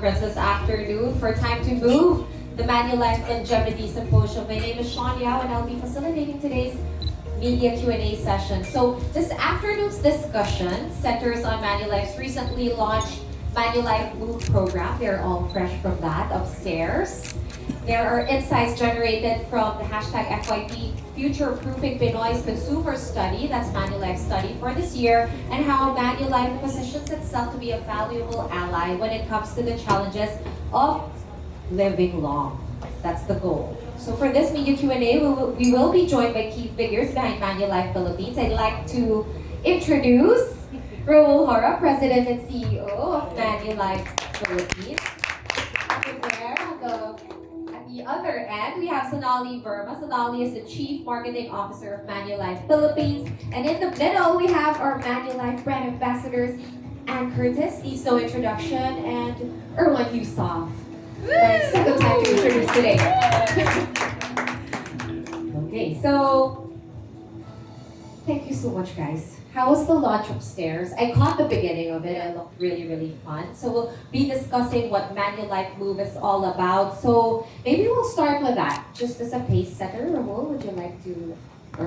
conference this afternoon for Time to Move, the Manulife Longevity Symposium. My name is Sean Yao and I'll be facilitating today's media Q&A session. So this afternoon's discussion centers on Manulife's recently launched Manulife Move program. They're all fresh from that upstairs. There are insights generated from the hashtag FYP Future Proofing Pinoy's Consumer Study, that's Manulife's study for this year, and how Manulife positions itself to be a valuable ally when it comes to the challenges of living long. That's the goal. So for this media Q&A, we will be joined by key figures behind Manulife Philippines. I'd like to introduce Raul Hora, President and CEO of Manulife Philippines. Over there, at the other end, we have Sonali Verma. Sonali is the Chief Marketing Officer of Manulife Philippines. And in the middle, we have our Manulife brand ambassadors, Ann Curtis, needs no introduction, and Erwan Heussaff. My second time to introduce today. Okay, so thank you so much, guys. How was the launch upstairs? I caught the beginning of it. It looked really, really fun. So we'll be discussing what Manulife Move is all about. So maybe we'll start with that. Just as a pace setter, Raul, would you like to, or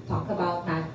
talk about that?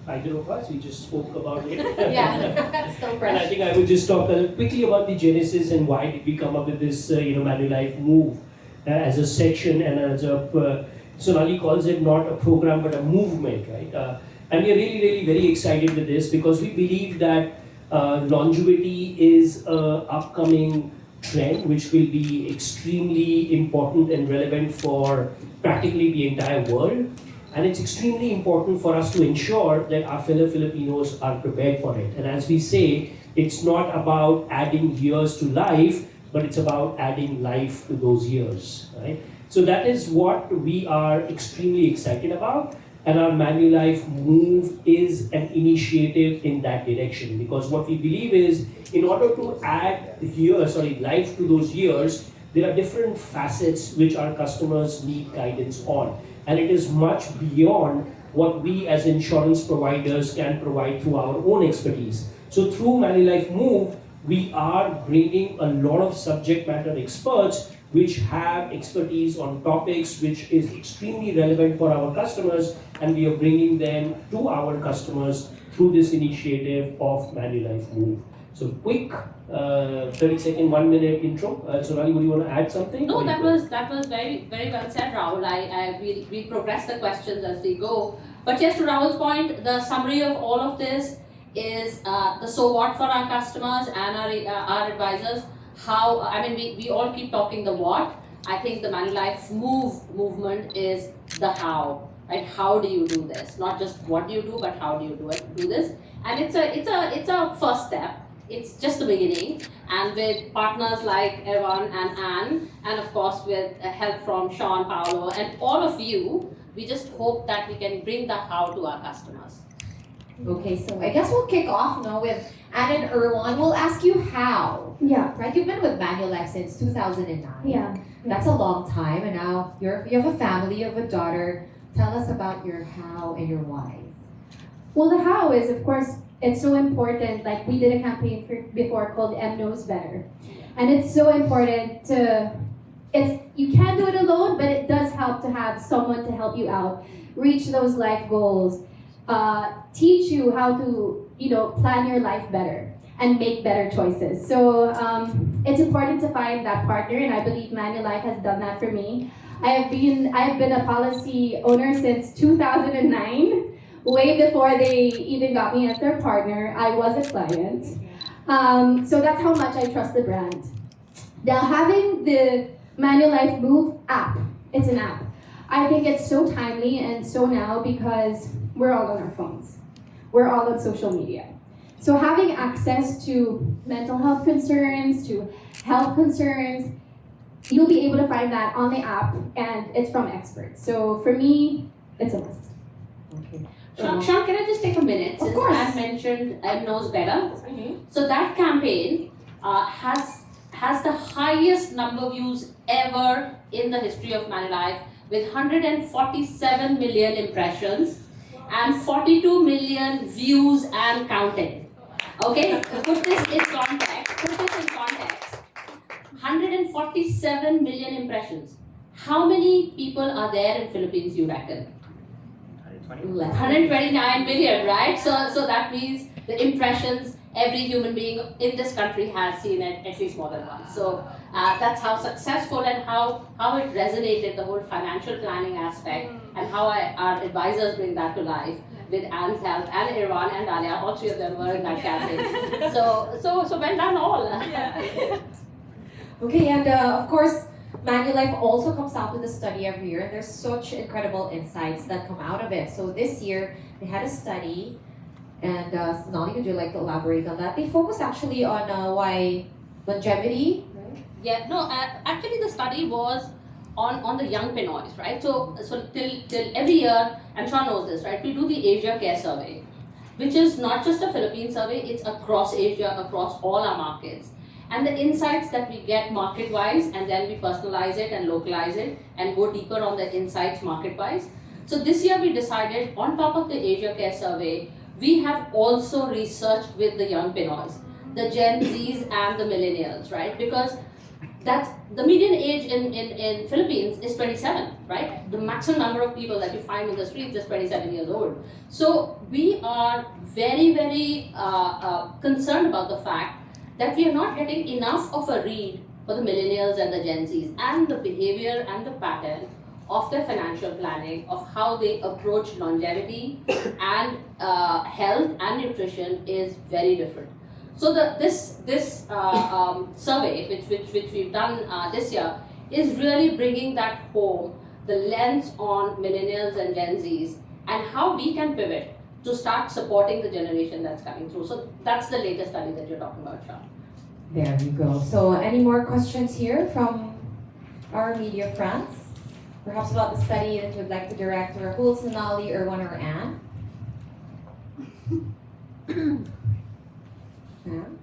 Either of us, we just spoke about it. Yeah, still fresh. And I think I would just talk quickly about the genesis and why did we come up with this, Manulife Move as a section and as a, Sonali calls it not a program but a movement, right? And we are really, really very excited with this because we believe that longevity is an upcoming trend which will be extremely important and relevant for practically the entire world. And it's extremely important for us to ensure that our fellow Filipinos are prepared for it. And as we say, it's not about adding years to life, but it's about adding life to those years, right? So that is what we are extremely excited about. And our Manulife Move is an initiative in that direction. Because what we believe is, in order to add life to those years, there are different facets which our customers need guidance on. And it is much beyond what we as insurance providers can provide through our own expertise. So through Manulife Move, we are bringing a lot of subject matter experts which have expertise on topics which is extremely relevant for our customers, and we are bringing them to our customers through this initiative of Manulife Move. So quick 30-second, 1-minute intro. Sonali, would you want to add something? No, that was very well said, Rahul. We progress the questions as we go. But just to Rahul's point, the summary of all of this is the so what for our customers and our advisors. We all keep talking the what. I think the Manulife movement is the how. Right? How do you do this? Not just what do you do, but how do you do this? And it's a first step. It's just the beginning, and with partners like Erwan and Anne, and of course with help from Sean, Paolo, and all of you, we just hope that we can bring the how to our customers. Okay, so I guess we'll kick off now with Anne and Erwan. We'll ask you how. Yeah. Right? You've been with Manulife since 2009. Yeah. That's a long time, and now you have a family, you have a daughter. Tell us about your how and your why. Well, the how is, of course, it's so important. Like, we did a campaign before called M Knows Better. And it's so important you can't do it alone, but it does help to have someone to help you out, reach those life goals, teach you how to, plan your life better and make better choices. So it's important to find that partner, and I believe Manulife has done that for me. I've been a policy owner since 2009. Way before they even got me as their partner, I was a client. So that's how much I trust the brand. Now, having the Manulife Move app, it's an app. I think it's so timely and so now because we're all on our phones. We're all on social media. So having access to mental health concerns, to health concerns, you'll be able to find that on the app, and it's from experts. So for me, it's a must. Okay. Sean, can I just take a minute? Of course. As mentioned, M Knows Better. So that campaign has the highest number of views ever in the history of Manulife, with 147 million impressions and 42 million views and counting. Okay, put this in context. 147 million impressions. How many people are there in Philippines, you reckon? 129 million, right? So that means the impressions every human being in this country has seen it at least more than once. So that's how successful and how it resonated, the whole financial planning aspect, and how our advisors bring that to life with Anne's help, and Erwan and Dalia, all three of them were in that campaign. So well done all. Okay, and of course, Manulife also comes out with a study every year, and there's such incredible insights that come out of it. So this year, they had a study, and Sonali, would you like to elaborate on that? They focused actually on why longevity, right? Yeah, no, actually the study was on the young Pinoys, right? So till every year, and Sean knows this, right? We do the Asia Care Survey, which is not just a Philippine survey, it's across Asia, across all our markets. And the insights that we get market-wise, and then we personalize it and localize it and go deeper on the insights market-wise. So this year we decided, on top of the Asia Care Survey, we have also researched with the young Pinoys, the Gen Zs and the millennials, right? Because that's the median age in Philippines is 27, right? The maximum number of people that you find in the streets is 27 years old. So we are very, very concerned about the fact that we are not getting enough of a read for the millennials and the Gen Zs, and the behavior and the pattern of their financial planning, of how they approach longevity and health and nutrition is very different. So this survey, which we've done this year, is really bringing that home, the lens on millennials and Gen Zs, and how we can pivot to start supporting the generation that's coming through. So that's the latest study that you're talking about, Sean. There we go. So any more questions here from our media friends? Perhaps about the study that you'd like to direct to Rahul, Sonali, Erwan, or Anne? Anne?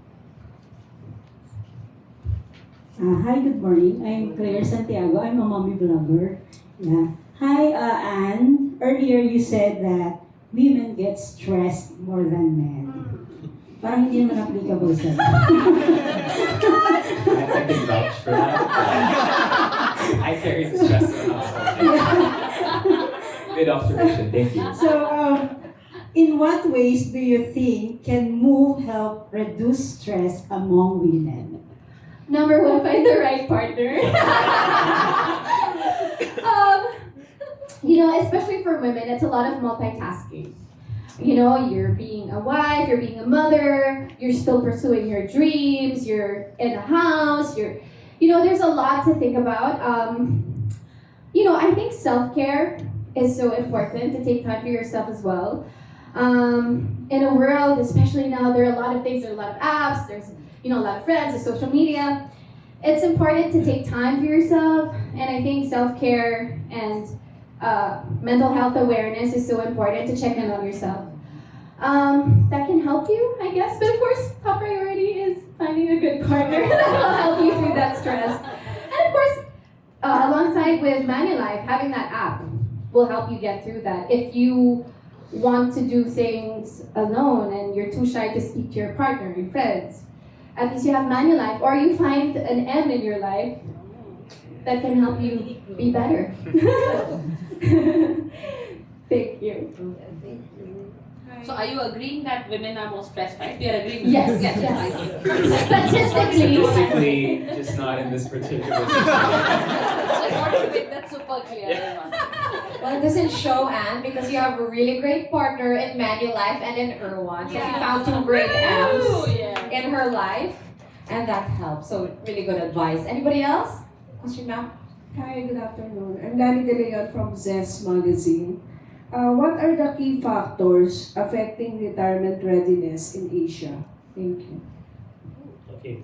Hi, good morning. I'm Claire Santiago. I'm a mommy blogger. Yeah. Hi, Anne. Earlier you said that women get stressed more than men. Parang hindi naman applicable sa I can vouch for that. I carry the stress in the household. Good observation, thank you. So, in what ways do you think can move help reduce stress among women? Number one, find the right partner. Especially for women, it's a lot of multitasking. You're being a wife, you're being a mother, you're still pursuing your dreams, you're in a house, there's a lot to think about. I think self-care is so important, to take time for yourself as well. In a world, especially now, there are a lot of things, there are a lot of apps, there's a lot of friends, there's social media. It's important to take time for yourself, and I think self-care and mental health awareness is so important, to check in on yourself. That can help you, I guess, but of course, top priority is finding a good partner that will help you through that stress. And of course, alongside with Manulife, having that app will help you get through that. If you want to do things alone and you're too shy to speak to your partner, your friends, at least you have Manulife, or you find an M in your life that can help you be better. Thank you. So are you agreeing that women are more stressed, right? We are agreeing. Yes, yes. Statistically. Statistically, just not in this particular situation. I want to make that super clear, everyone. Well, it doesn't show, Anne, because you have a really great partner in Manulife and in Erwan. So she found two great M's in her life, and that helps. So really good advice. Anybody else? Question, ma'am? Hi, good afternoon. I'm Lani De Leon from Zest Magazine. What are the key factors affecting retirement readiness in Asia? Thank you. Okay.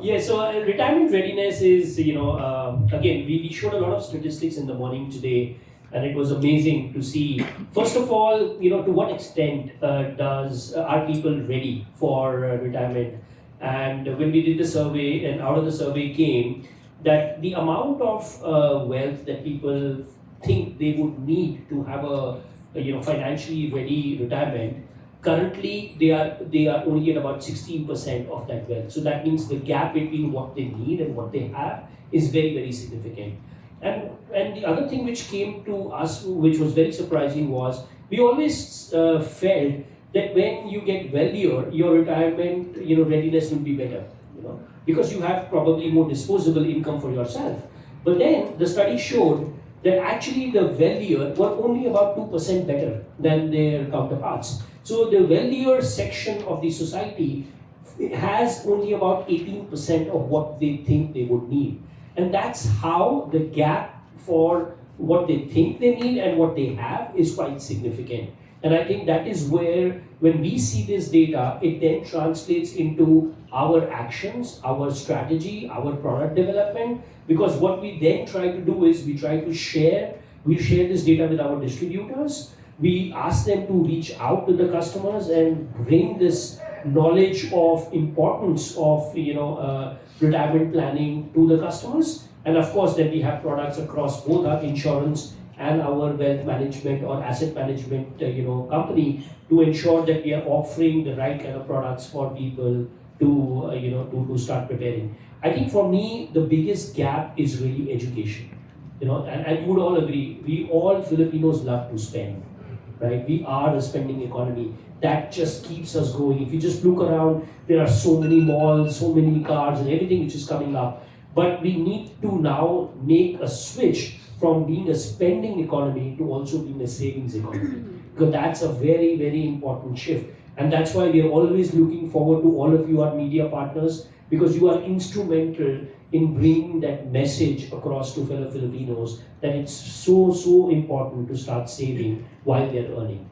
Yeah, so retirement readiness is, again, we showed a lot of statistics in the morning today, and it was amazing to see. First of all, to what extent are people ready for retirement? And when we did the survey, and out of the survey came that the amount of wealth that people think they would need to have a financially ready retirement currently they are only at about 16% of that wealth. So that means the gap between what they need and what they have is very, very significant. And the other thing which came to us, which was very surprising, was we always felt that when you get wealthier, your retirement, readiness will be better, because you have probably more disposable income for yourself. But then the study showed that actually the wealthier were only about 2% better than their counterparts. So the wealthier section of the society has only about 18% of what they think they would need. And that's how the gap for what they think they need and what they have is quite significant. And I think that is where, when we see this data, it then translates into our actions, our strategy, our product development. Because what we then try to do is we share this data with our distributors. We ask them to reach out to the customers and bring this knowledge of importance of retirement planning to the customers. And of course, then we have products across both our insurance and our wealth management or asset management company to ensure that we are offering the right kind of products for people to start preparing. I think for me, the biggest gap is really education. And you would all agree, we all Filipinos love to spend, right? We are a spending economy. That just keeps us going. If you just look around, there are so many malls, so many cars and everything which is coming up. But we need to now make a switch from being a spending economy to also being a savings economy. Because that's a very, very important shift. And that's why we are always looking forward to all of you, our media partners, because you are instrumental in bringing that message across to fellow Filipinos that it's so, so important to start saving while they're earning.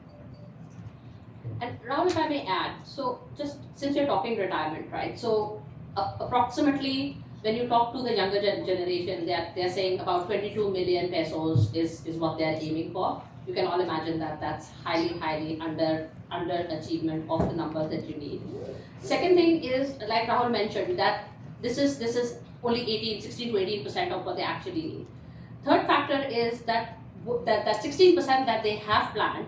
And Rahul, if I may add, so just since you're talking retirement, right? So approximately, when you talk to the younger generation, they're saying about 22 million pesos is what they're aiming for. You can all imagine that that's highly underachievement of the numbers that you need. Second thing is, like Rahul mentioned, that this is only 16 to 18% of what they actually need. Third factor is that 16% that they have planned,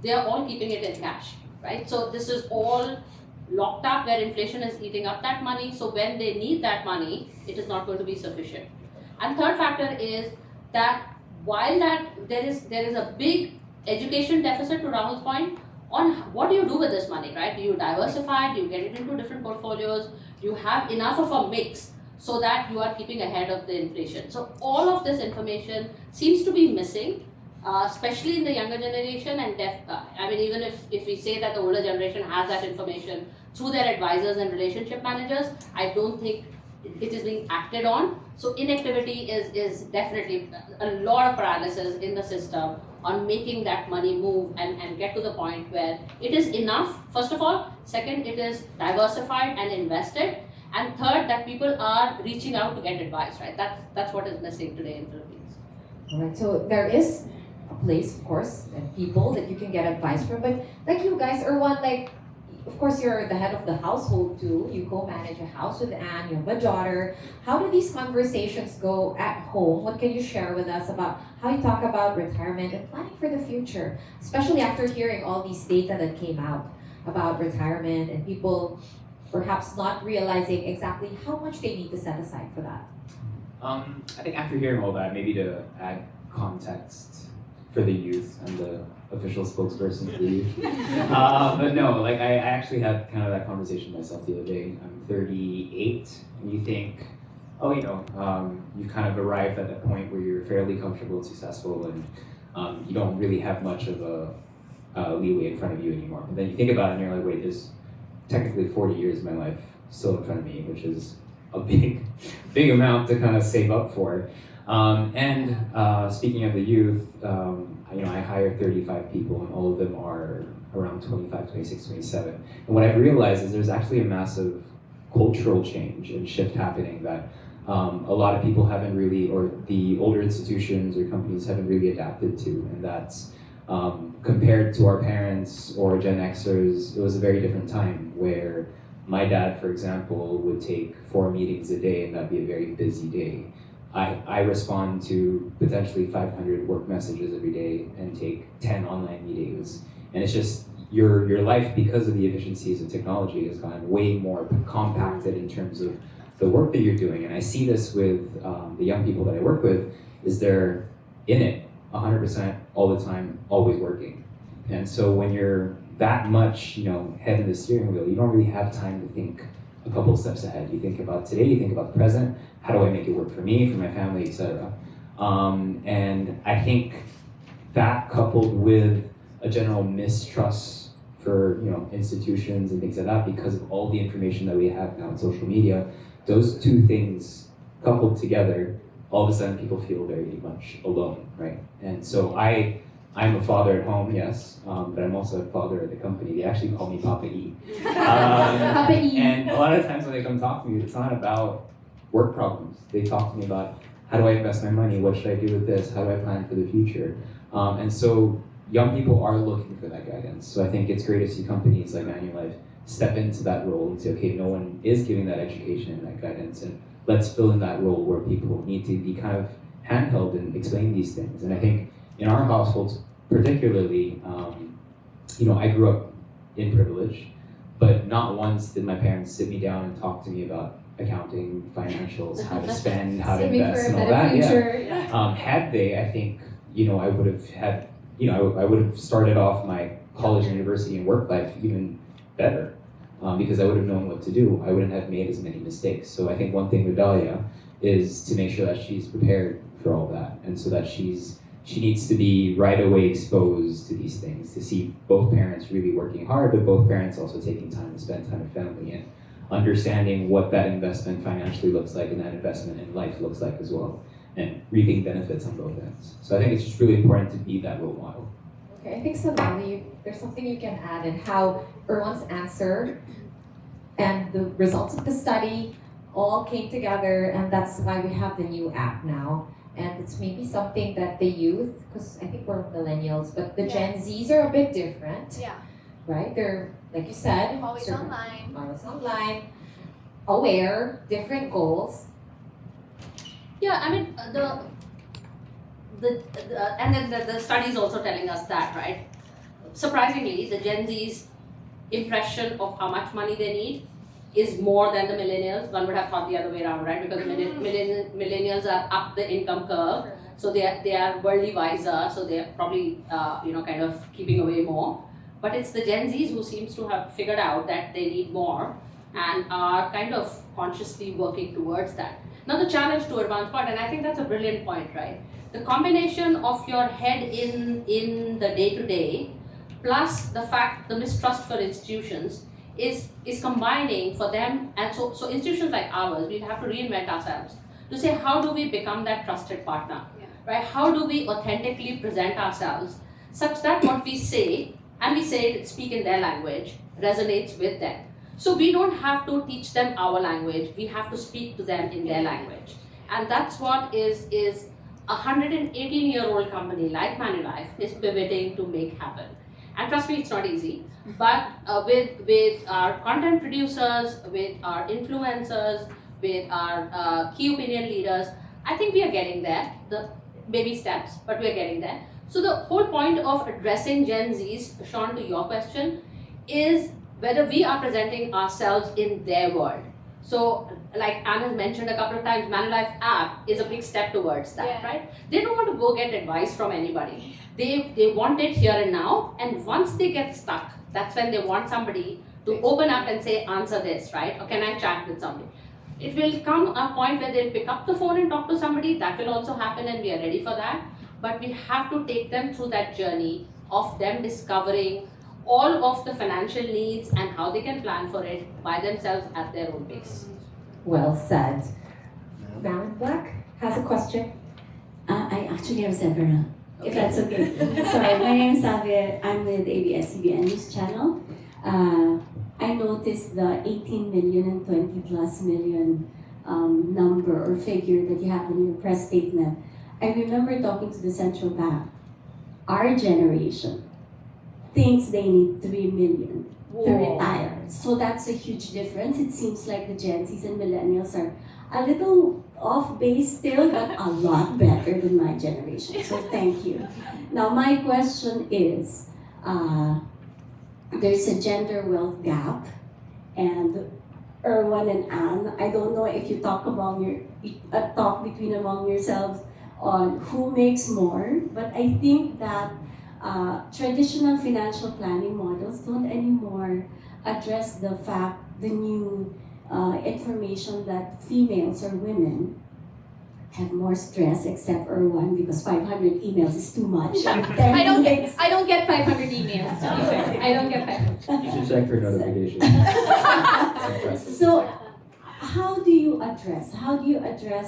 they are all keeping it in cash, right? So this is all locked up where inflation is eating up that money. So when they need that money, it is not going to be sufficient. And third factor is that while there is a big education deficit, to Rahul's point, on what do you do with this money, right? Do you diversify? Do you get it into different portfolios? Do you have enough of a mix so that you are keeping ahead of the inflation? So all of this information seems to be missing, especially in the younger generation. And even if we say that the older generation has that information through their advisors and relationship managers, I don't think it is being acted on. So inactivity is definitely a lot of paralysis in the system on making that money move and get to the point where it is enough, first of all. Second, it is diversified and invested. And third, that people are reaching out to get advice, right? That's what is missing today in the Philippines. All right, so there is a place, of course, and people that you can get advice from. But like you guys, Erwan, of course, you're the head of the household too. You co-manage a house with Anne, you have a daughter. How do these conversations go at home? What can you share with us about how you talk about retirement and planning for the future? Especially after hearing all these data that came out about retirement and people perhaps not realizing exactly how much they need to set aside for that. I think after hearing all that, maybe to add context for the youth and the official spokesperson to the youth. But no, I actually had kind of that conversation myself the other day. I'm 38, and you think, you've kind of arrived at that point where you're fairly comfortable and successful, and you don't really have much of a leeway in front of you anymore. But then you think about it and you're like, wait, there's technically 40 years of my life still in front of me, which is a big amount to kind of save up for. Speaking of the youth, I hire 35 people, and all of them are around 25, 26, 27. And what I've realized is there's actually a massive cultural change and shift happening that a lot of people haven't really, or the older institutions or companies haven't really adapted to. And that's compared to our parents or Gen Xers, it was a very different time where my dad, for example, would take 4 meetings a day, and that'd be a very busy day. I respond to potentially 500 work messages every day and take 10 online meetings. And it's just, your life, because of the efficiencies of technology, has gotten way more compacted in terms of the work that you're doing. And I see this with the young people that I work with, is they're in it 100% all the time, always working. And so when you're that much, head in the steering wheel, you don't really have time to think a couple of steps ahead. You think about today, you think about the present, how do I make it work for me, for my family, etc. And I think that, coupled with a general mistrust for institutions and things like that, because of all the information that we have now on social media, those two things coupled together, all of a sudden people feel very much alone, right? And so I'm a father at home, yes, but I'm also a father at the company. They actually call me Papa E. Papa E. And a lot of times when they come talk to me, it's not about work problems. They talk to me about, how do I invest my money? What should I do with this? How do I plan for the future? And so young people are looking for that guidance. So I think it's great to see companies like Manulife step into that role and say, okay, no one is giving that education and that guidance, and let's fill in that role where people need to be kind of handheld and explain these things. And I think in our households particularly, I grew up in privilege, but not once did my parents sit me down and talk to me about accounting, financials, how to spend, how to invest, and all that. Yeah. Had they, I think, I would have had, I would have started off my college and university and work life even better, because I would have known what to do. I wouldn't have made as many mistakes. So I think one thing with Dahlia is to make sure that she's prepared for all that, and so that she needs to be right away exposed to these things, to see both parents really working hard, but both parents also taking time to spend time with family and understanding what that investment financially looks like and that investment in life looks like as well, and reaping benefits on both ends. So I think it's just really important to be that role model. Okay, I think Sonali, there's something you can add in how Erwan's answer and the results of the study all came together, and that's why we have the new app now. And it's maybe something that the youth, because I think we're millennials, but the Gen Zs are a bit different. Yeah. Right? They're, like you said, Always online. Always online, aware, different goals. Yeah, I mean, and then the study is also telling us that, right? Surprisingly, the Gen Z's impression of how much money they need is more than the millennials. One would have thought the other way around, right? Because millennials are up the income curve, so they are worldly wiser, so they are probably kind of keeping away more. But it's the Gen Zs who seems to have figured out that they need more and are kind of consciously working towards that. Now the challenge to Erwan's point, and I think that's a brilliant point, right? The combination of your head in the day-to-day plus the fact, the mistrust for institutions is combining for them, and so institutions like ours, we have to reinvent ourselves to say, how do we become that trusted partner, right? How do we authentically present ourselves such that what we say, and we say it, speak in their language, resonates with them. So we don't have to teach them our language, we have to speak to them in their language. And that's what is a 118-year-old company like Manulife is pivoting to make happen. And trust me, it's not easy, but with our content producers, with our influencers, with our key opinion leaders, I think we are getting there. The baby steps, but we are getting there. So the whole point of addressing Gen Zs, Sean, to your question, is whether we are presenting ourselves in their world. So, like Anne has mentioned a couple of times, Manulife app is a big step towards that, right? They don't want to go get advice from anybody. They want it here and now, and once they get stuck, that's when they want somebody to open up and say, answer this, right? Or can I chat with somebody? It will come a point where they'll pick up the phone and talk to somebody. That will also happen, and we are ready for that. But we have to take them through that journey of them discovering all of the financial needs and how they can plan for it by themselves at their own pace. Well said. Val Black has a question. I actually have several, if that's okay. Sorry, my name is Savia. I'm with ABS-CBN News Channel. I noticed the 18 million and 20 plus million number or figure that you have in your press statement. I remember talking to the central bank. Our generation thinks they need 3 million to retire. So that's a huge difference. It seems like the Gen Zs and millennials are a little off base still, but a lot better than my generation. So thank you. Now my question is, there's a gender wealth gap, and Erwan and Anne, I don't know if you talk talk between among yourselves on who makes more, but I think that traditional financial planning models don't anymore address the new information that females or women have more stress, except Erwan, because 500 emails is too much. I don't get 500 emails, to be fair. I don't get 500. You should check your notifications. So, how do you address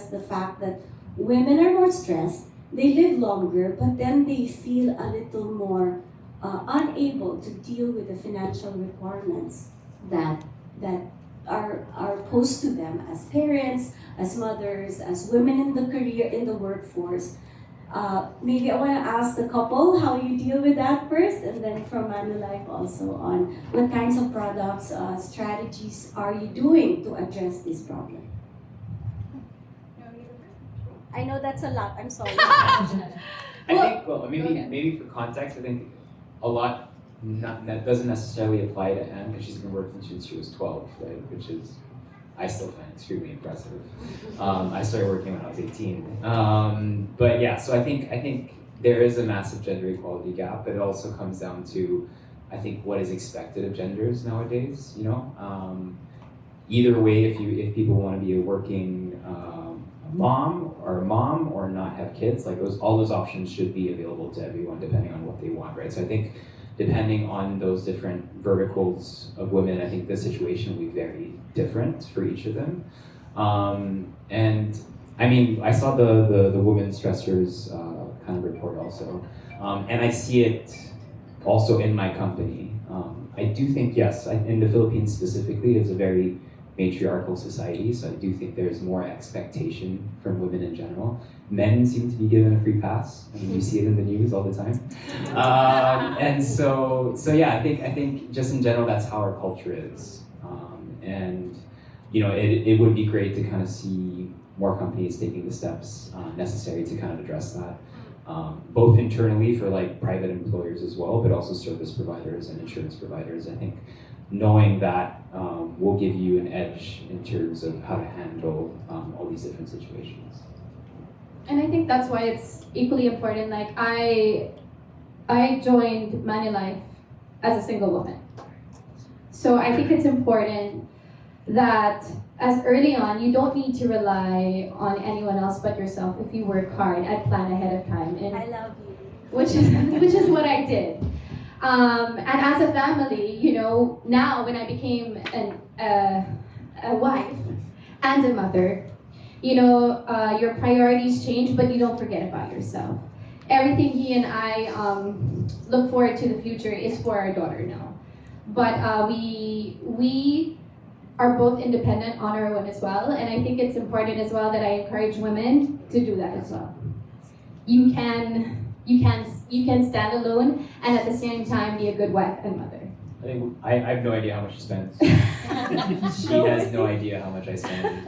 the fact that women are more stressed, they live longer, but then they feel a little more unable to deal with the financial requirements that are posed to them as parents, as mothers, as women in the workforce. Maybe I want to ask the couple how you deal with that first, and then from Manulife also on what kinds of products, strategies are you doing to address this problem? I know that's a lot, I'm sorry. I think, maybe for context, I think a lot that doesn't necessarily apply to Anne because she's been working since she was 12, right? Which is, I still find extremely impressive. I started working when I was 18. But yeah, so I think there is a massive gender equality gap, but it also comes down to, I think, what is expected of genders nowadays, you know? Either way, if people want to be a working mom or not have kids, like all those options should be available to everyone depending on what they want, right? So I think depending on those different verticals of women, I think the situation will be very different for each of them. And I mean, I saw the women's stressors kind of report also, and I see it also in my company. I do think, yes, in the Philippines specifically, it's a very matriarchal society, so I do think there's more expectation from women in general. Men seem to be given a free pass. I mean, you see it in the news all the time. And so yeah, I think just in general, that's how our culture is. And you know, it would be great to kind of see more companies taking the steps necessary to kind of address that, both internally for like private employers as well, but also service providers and insurance providers. I think knowing that will give you an edge in terms of how to handle all these different situations. And I think that's why it's equally important. Like I joined Manulife as a single woman. So I think it's important that as early on, you don't need to rely on anyone else but yourself if you work hard and plan ahead of time. And I love you. Which is what I did. And as a family, you know, now when I became a wife and a mother, you know, your priorities change, but you don't forget about yourself. Everything he and I look forward to the future is for our daughter now. But we are both independent on our own as well, and I think it's important as well that I encourage women to do that as well. You can stand alone and at the same time be a good wife and mother. I think I have no idea how much she spends. She has no idea how much I spend.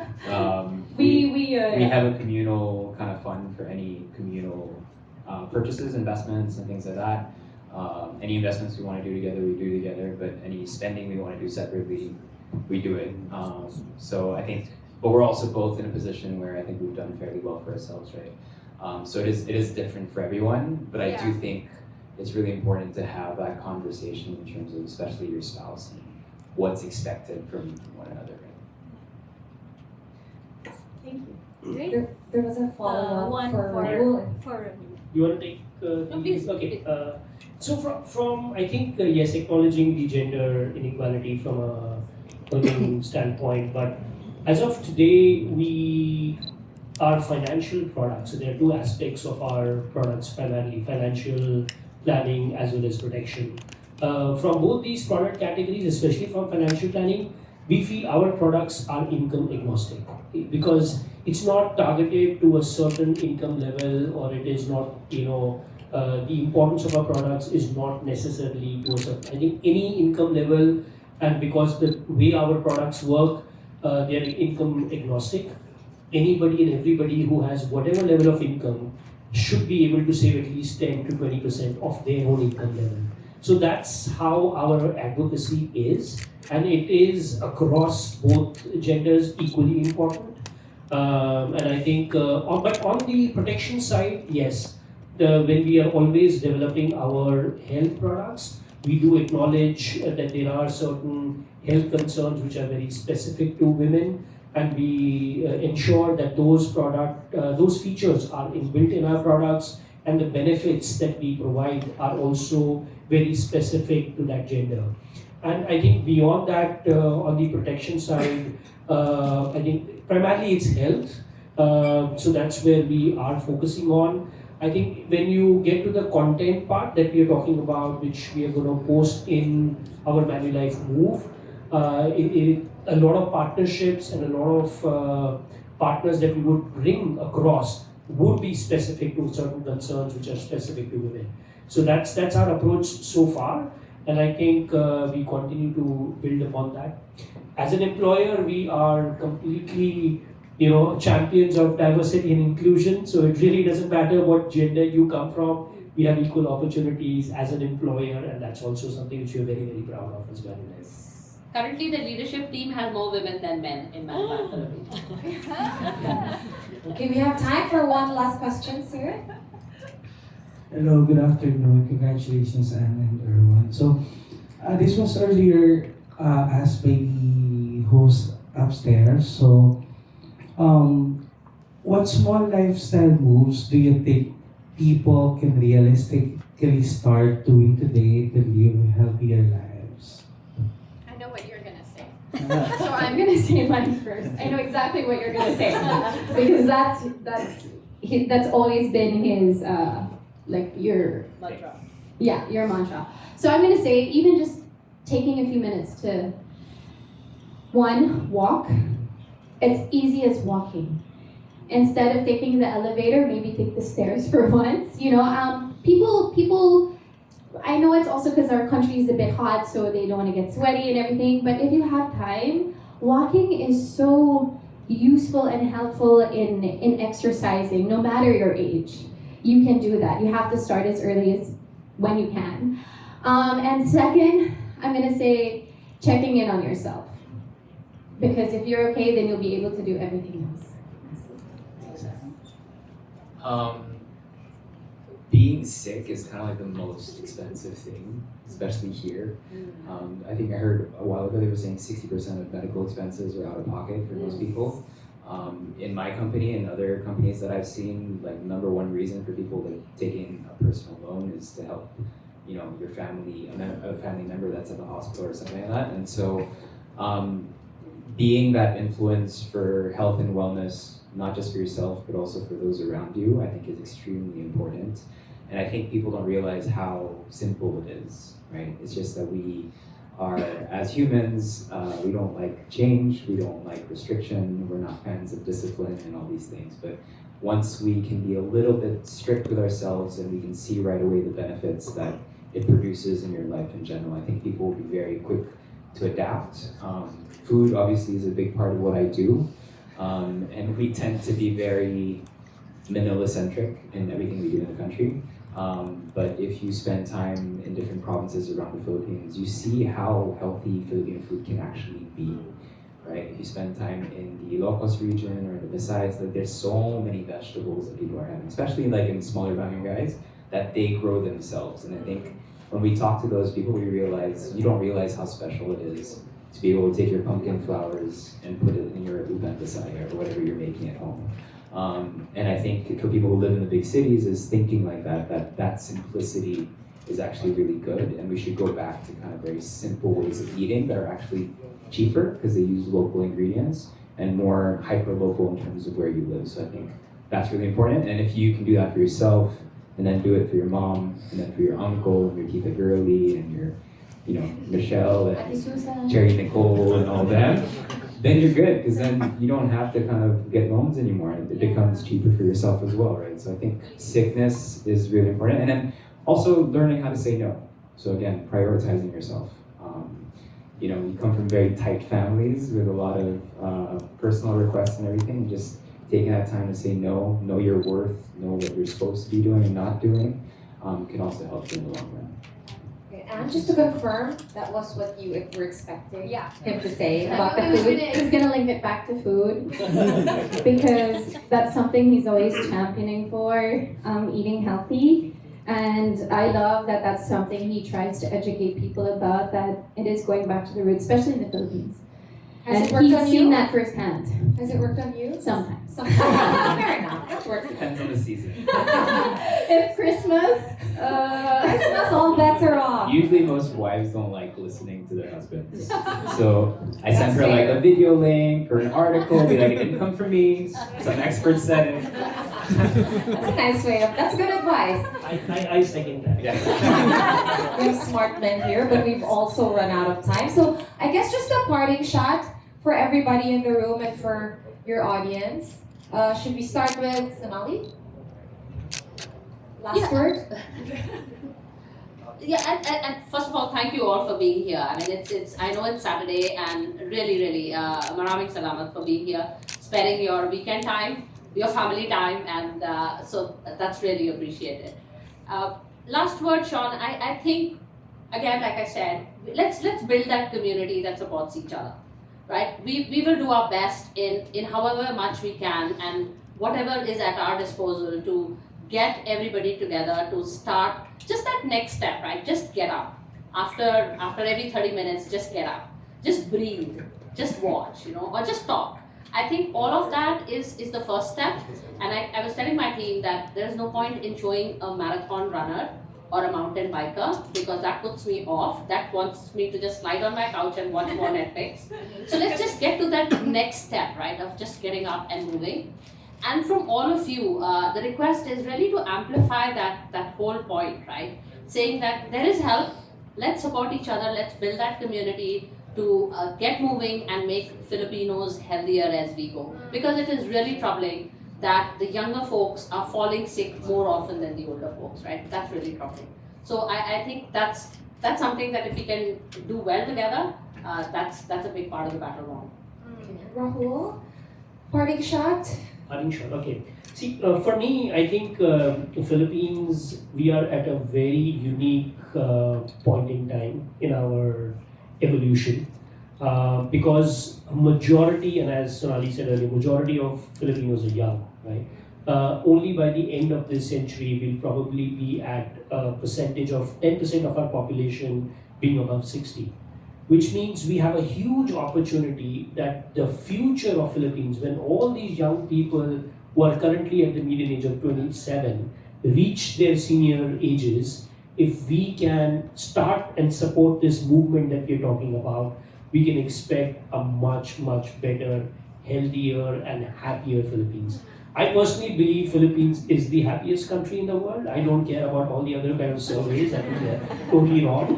We have a communal kind of fund for any communal purchases, investments, and things like that. Any investments we want to do together, we do together. But any spending we want to do separately, we do it. So I think, but we're also both in a position where I think we've done fairly well for ourselves, right? So it is different for everyone, but I do think it's really important to have that conversation in terms of especially your spouse and what's expected from one another. Right? Thank you. There was a follow-up One for You want to take? No, please. Okay. So from I think yes, acknowledging the gender inequality from a women standpoint, but as of today, our financial products. So there are two aspects of our products primarily: financial planning as well as protection. From both these product categories, especially from financial planning, we feel our products are income agnostic because it's not targeted to a certain income level, or it is not, the importance of our products is not necessarily to a certain. I think any income level, and because the way our products work, they are income agnostic. Anybody and everybody who has whatever level of income should be able to save at least 10 to 20% of their own income level. So that's how our advocacy is, and it is across both genders equally important. And I think, but on the protection side, yes, when we are always developing our health products, we do acknowledge that there are certain health concerns which are very specific to women, and we ensure that those features are inbuilt in our products, and the benefits that we provide are also very specific to that gender. And I think beyond that, on the protection side, I think primarily it's health. So that's where we are focusing on. I think when you get to the content part that we are talking about, which we are going to post in our Manulife Move, a lot of partnerships and a lot of partners that we would bring across would be specific to certain concerns which are specific to women. So that's our approach so far, and I think we continue to build upon that. As an employer, we are completely champions of diversity and inclusion, so it really doesn't matter what gender you come from. We have equal opportunities as an employer, and that's also something which we are very, very proud of as well. Currently, the leadership team has more women than men in Manulife Philippines. Okay, we have time for one last question, sir. Hello, good afternoon. Congratulations, Anne and Erwan. So, this was earlier asked by the host upstairs. So, what small lifestyle moves do you think people can realistically start doing today to live healthier lives? I know what you're gonna say. So I'm gonna say mine first. I know exactly what you're gonna say because that's always been his your Mantra. Yeah, your mantra. So I'm gonna say even just taking a few minutes to walk. It's easy as walking. Instead of taking the elevator, maybe take the stairs for once. People. I know it's also because our country is a bit hot, so they don't want to get sweaty and everything. But if you have time, walking is so useful and helpful in exercising, no matter your age. You can do that. You have to start as early as when you can. And second, I'm gonna say checking in on yourself. Because if you're okay, then you'll be able to do everything else. Being sick is kind of like the most expensive thing, especially here. I think I heard a while ago they were saying 60% of medical expenses are out of pocket for most people. In my company and other companies that I've seen, like number one reason for people like taking a personal loan is to help, your family, a family member that's at the hospital or something like that. And so, being that influence for health and wellness, not just for yourself, but also for those around you, I think is extremely important. And I think people don't realize how simple it is, right? It's just that we are, as humans, we don't like change, we don't like restriction, we're not fans of discipline and all these things. But once we can be a little bit strict with ourselves and we can see right away the benefits that it produces in your life in general, I think people will be very quick to adapt. Food obviously is a big part of what I do. And we tend to be very Manila-centric in everything we do in the country. But if you spend time in different provinces around the Philippines, you see how healthy Filipino food can actually be, right? If you spend time in the Ilocos region or the Visayas, there's so many vegetables that people are having, especially like in smaller barangays, that they grow themselves. And I think when we talk to those people, you don't realize how special it is to be able to take your pumpkin flowers and put it in your uban bisaya or whatever you're making at home. And I think for people who live in the big cities is thinking like that simplicity is actually really good, and we should go back to kind of very simple ways of eating that are actually cheaper because they use local ingredients and more hyper-local in terms of where you live. So I think that's really important, and if you can do that for yourself and then do it for your mom and then for your uncle and your tita girly and your Michelle and Cherry Nicole and all that, then you're good, because then you don't have to kind of get loans anymore. It becomes cheaper for yourself as well, right? So I think sickness is really important. And then also learning how to say no. So again, prioritizing yourself. You come from very tight families with a lot of personal requests and everything. Just taking that time to say no, know your worth, know what you're supposed to be doing and not doing, can also help you in the long run. And just to confirm, that was what you were expecting him to say about I the was food. gonna link it back to food because that's something he's always championing for, eating healthy. And I love that that's something he tries to educate people about, that it is going back to the roots, especially in the Philippines. Has And it worked he's on seen you? that firsthand, Has it worked on you? sometimes. Fair enough. That works. Depends on the season. If Christmas, Christmas, all bets are off. Usually most wives don't like listening to their husbands. So I send That's her like fair. a video link or an article, be like, it didn't come from me, some expert said it. That's a nice way of, that's good advice. I second that. Yeah. We have smart men here, but we've also run out of time. So I guess just a parting shot for everybody in the room and for your audience. Should we start with Sonali? Last Yeah. word? And first of all, thank you all for being here. I mean, it's I know it's Saturday, and really, maraming salamat for being here, spending your weekend time, your family time, and so that's really appreciated. Last word, Sean. I think, again, like I said, let's build that community that supports each other, right? We will do our best in however much we can and whatever is at our disposal to get everybody together to start just that next step, right? Just get up. After every 30 minutes, just get up. Just breathe. Just watch, or just talk. I think all of that is the first step. And I was telling my team that there's no point in showing a marathon runner or a mountain biker because that puts me off. That wants me to just lie on my couch and watch more Netflix. So let's just get to that next step, right? Of just getting up and moving. And from all of you, the request is really to amplify that whole point, right? Saying that there is help, let's support each other, let's build that community to get moving and make Filipinos healthier as we go. Because it is really troubling that the younger folks are falling sick more often than the older folks, right? That's really troubling. So I think that's something that if we can do well together, that's a big part of the battle wrong. Rahul, parting shot? Okay. See, for me, I think the Philippines, we are at a very unique point in time in our evolution because majority, and as Sonali said earlier, majority of Filipinos are young, right? Only by the end of this century, we'll probably be at a percentage of 10% of our population being above 60. Which means we have a huge opportunity that the future of Philippines, when all these young people who are currently at the median age of 27 reach their senior ages, if we can start and support this movement that we're talking about, we can expect a much, much better, healthier and happier Philippines. I personally believe Philippines is the happiest country in the world. I don't care about all the other kind of surveys. I think they're totally wrong.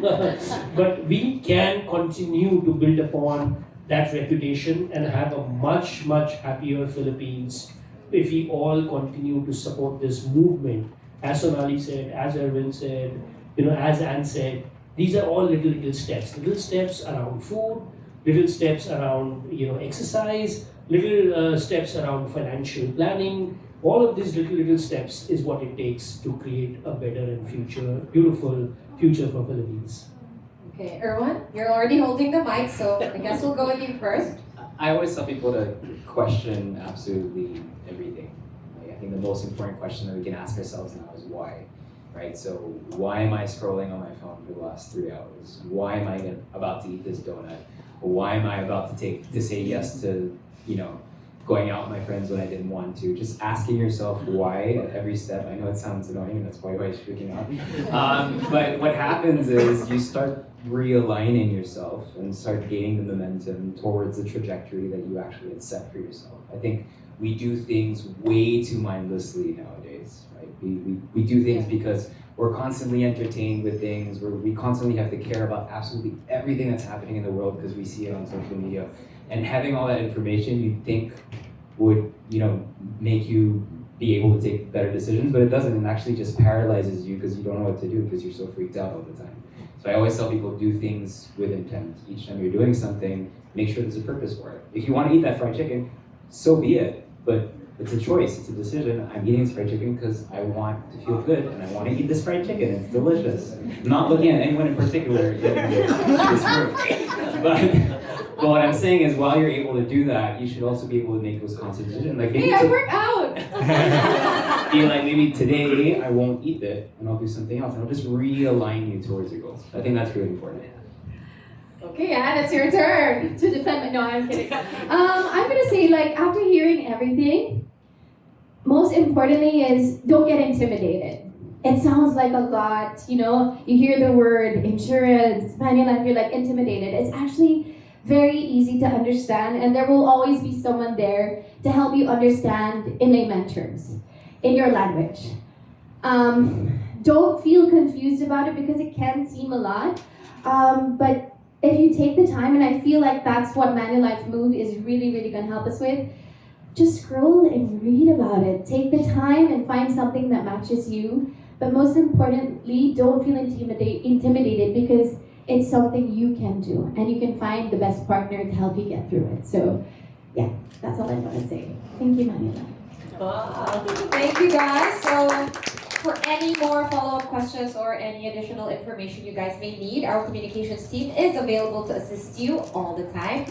But we can continue to build upon that reputation and have a much, much happier Philippines if we all continue to support this movement. As Sonali said, as Erwin said, as Anne said, these are all little steps. Little steps around food, little steps around exercise, little steps around financial planning. All of these little steps is what it takes to create a better and beautiful future for Philippines. Okay, Erwan, you're already holding the mic, so I guess we'll go with you first. I always tell people to question absolutely everything. I think the most important question that we can ask ourselves now is why, right? So why am I scrolling on my phone for the last 3 hours? Why am I about to eat this donut? Why am I about to say yes to going out with my friends when I didn't want to? Just asking yourself why at every step. I know it sounds annoying, and that's why you're freaking out. But what happens is you start realigning yourself and start gaining the momentum towards the trajectory that you actually had set for yourself. I think we do things way too mindlessly nowadays, right? We do things because we're constantly entertained with things, where we constantly have to care about absolutely everything that's happening in the world because we see it on social media. And having all that information you'd think would, make you be able to take better decisions, but it doesn't. It actually just paralyzes you because you don't know what to do because you're so freaked out all the time. So I always tell people, do things with intent. Each time you're doing something, make sure there's a purpose for it. If you want to eat that fried chicken, so be it. But it's a choice, it's a decision. I'm eating this fried chicken because I want to feel good and I want to eat this fried chicken. It's delicious. I'm not looking at anyone in particular in this room. But what I'm saying is, while you're able to do that, you should also be able to make those conscious decisions. Like maybe Hey, I work out! be like, maybe today I won't eat it and I'll do something else. And I'll just realign you towards your goals. I think that's really important. Okay, Anne, it's your turn to defend. No, I'm kidding. I'm gonna say, like, after hearing everything, most importantly is don't get intimidated. It sounds like a lot, you know. You hear the word insurance, Manulife, you're like intimidated. It's actually very easy to understand, and there will always be someone there to help you understand in layman terms, in your language. Don't feel confused about it because it can seem a lot, but if you take the time, and I feel like that's what Manulife Move is really, really going to help us with, just scroll and read about it. Take the time and find something that matches you. But most importantly, don't feel intimidated because it's something you can do. And you can find the best partner to help you get through it. So, yeah, that's all I want to say. Thank you, Manulife. Wow. Thank you, guys. So, for any more follow-up questions or any additional information you guys may need, our communications team is available to assist you all the time.